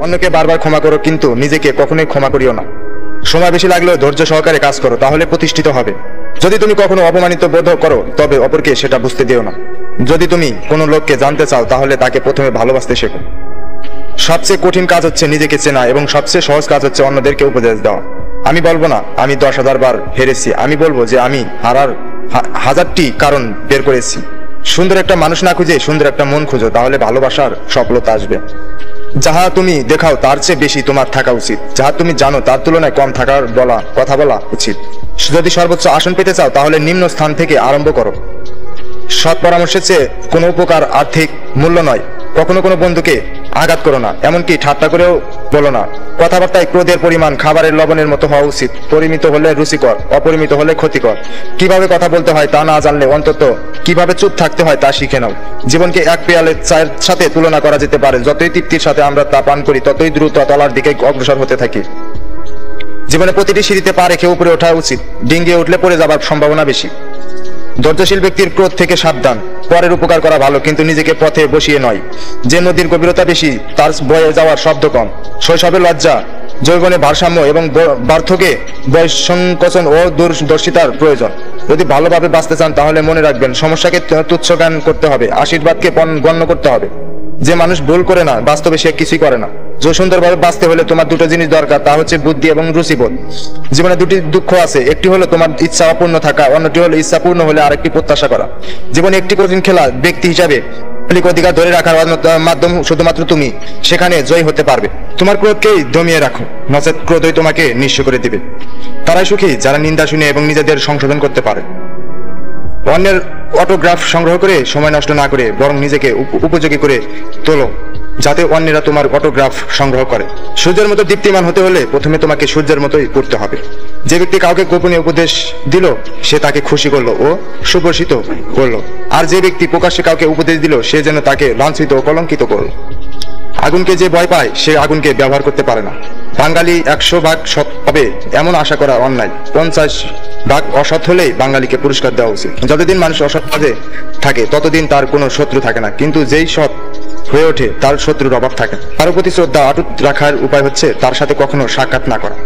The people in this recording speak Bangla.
অন্যকে বারবার ক্ষমা করো, কিন্তু নিজেকে কখনোই ক্ষমা করিও না। সময় বেশি লাগলেও ধৈর্য সহকারে কাজ করো, তাহলে প্রতিষ্ঠিত হবে। যদি তুমি কখনো অপমানিত বোধ করো, তবে অপরকে সেটা বুঝতে দিও না। যদি তুমি কোনো লোককে জানতে চাও, তাহলে তাকে প্রথমে ভালোবাসতে শেখো। সবচেয়ে কঠিন কাজ হচ্ছে নিজেকে চেনা, এবং সবচেয়ে সহজ কাজ হচ্ছে অন্যদেরকে উপদেশ দেওয়া। আমি বলবো না আমি 10,000 বার হেরেছি, আমি বলবো যে আমি হারার হাজারটি কারণ বের করেছি। সুন্দর একটা মানুষ না খুঁজে সুন্দর একটা মন খুঁজো, তাহলে ভালোবাসার সফলতা আসবে। যাহা তুমি দেখাও তার চেয়ে বেশি তোমার থাকা উচিত, যাহা তুমি জানো তার তুলনায় কম থাকার কথা বলা উচিত। যদি সর্বোচ্চ আসন পেতে চাও, তাহলে নিম্ন স্থান থেকে আরম্ভ করো। সৎ পরামর্শের চেয়ে কোনো উপকার আর্থিক মূল্য নয়। কখনো কোনো বন্ধুকে আঘাত করো না, এমনকি ঠাট্টা করেও বলো না। কথাবার্তায় ক্রোধের পরিমাণ খাবারের লবণের মতো হওয়া উচিত। পরিমিত হলে রুচিকর, অপরিমিত হলে ক্ষতিকর। কিভাবে কথা বলতে হয় তা না জানলে অন্তত কিভাবে চুপ থাকতে হয় তা শিখে নাও। জীবনকে এক পেয়ালে চায়ের সাথে তুলনা করা যেতে পারে। যতই তৃপ্তির সাথে আমরা তা পান করি, ততই দ্রুত তলার দিকে অগ্রসর হতে থাকি। জীবনে প্রতিটি সিঁড়িতে পা রেখে উপরে ওঠা উচিত, ডিঙ্গিয়ে উঠলে পড়ে যাবার সম্ভাবনা বেশি। ধৈর্যশীল ব্যক্তির ক্রোধ থেকে সাবধান। পরের উপকার করা ভালো, কিন্তু নিজেকে পথে বসিয়ে নয়। যে নদীর গভীরতা বেশি, তার বয়ে যাওয়ার শব্দ কম। শৈশবে লজ্জা, যৌবনে ভারসাম্য এবং বার্ধক্যে বয়স সংকোচন ও দূরদর্শিতার প্রয়োজন। যদি ভালোভাবে বাঁচতে চান, তাহলে মনে রাখবেন সমস্যাকে তুচ্ছ জ্ঞান করতে হবে, আশীর্বাদকে গণ্য করতে হবে। যে মানুষ ভুল করে না, বাস্তবে সে কিছুই করে না। যে সুন্দরভাবে বাঁচতে হলে তোমার দুটো জিনিস দরকার, তা হচ্ছে বুদ্ধি এবং রুচিবোধ। জীবনে দুটি দুঃখ আছে, একটি হলো তোমার ইচ্ছা অপূর্ণ থাকা, অন্যটি হলো ইচ্ছা পূর্ণ হলে আরেকটি প্রত্যাশা করা। জীবনে একটি কঠিন খেলা, ব্যক্তি হিসাবে অধিকার ধরে রাখার মাধ্যম শুধুমাত্র তুমি, সেখানে জয় হতে পারবে। তোমার ক্রোধকেই দমিয়ে রাখো, নচেত ক্রোধই তোমাকে নিঃস্ব করে দিবে। তারাই সুখী যারা নিন্দা শুনে এবং নিজেদের সংশোধন করতে পারে। অন্যের অটোগ্রাফ সংগ্রহ করে সময় নষ্ট না করে বরং নিজেকে উপযোগী করে তোলো, যাতে অন্যেরা তোমার অটোগ্রাফ সংগ্রহ করে। সূর্যের মতো দীপ্তিমান হতে হলে প্রথমে তোমাকে সূর্যের মতোই পড়তে হবে। যে ব্যক্তি কাউকে গোপনীয় উপদেশ দিল, সে তাকে খুশি করলো ও সুপ্রসিত করলো। আর যে ব্যক্তি প্রকাশ্যে কাউকে উপদেশ দিল, সে যেন তাকে লাঞ্ছিত ও কলঙ্কিত করলো। আগুনকে যে ভয় পায়, সে আগুনকে ব্যবহার করতে পারে না। বাঙালি 100 ভাগ সৎ হবে এমন আশা করা অন্যায়। 50 ভাগ অসৎ হলেই বাঙালিকে পুরস্কার দেওয়া উচিত। যতদিন মানুষ অসৎ কাজে থাকে, ততদিন তার কোনো শত্রু থাকে না, কিন্তু যেই সৎ হয়ে ওঠে, তার শত্রুর অভাব থাকে। কারো প্রতি শ্রদ্ধা অটুট রাখার উপায় হচ্ছে তার সাথে কখনো সাক্ষাৎ না করা।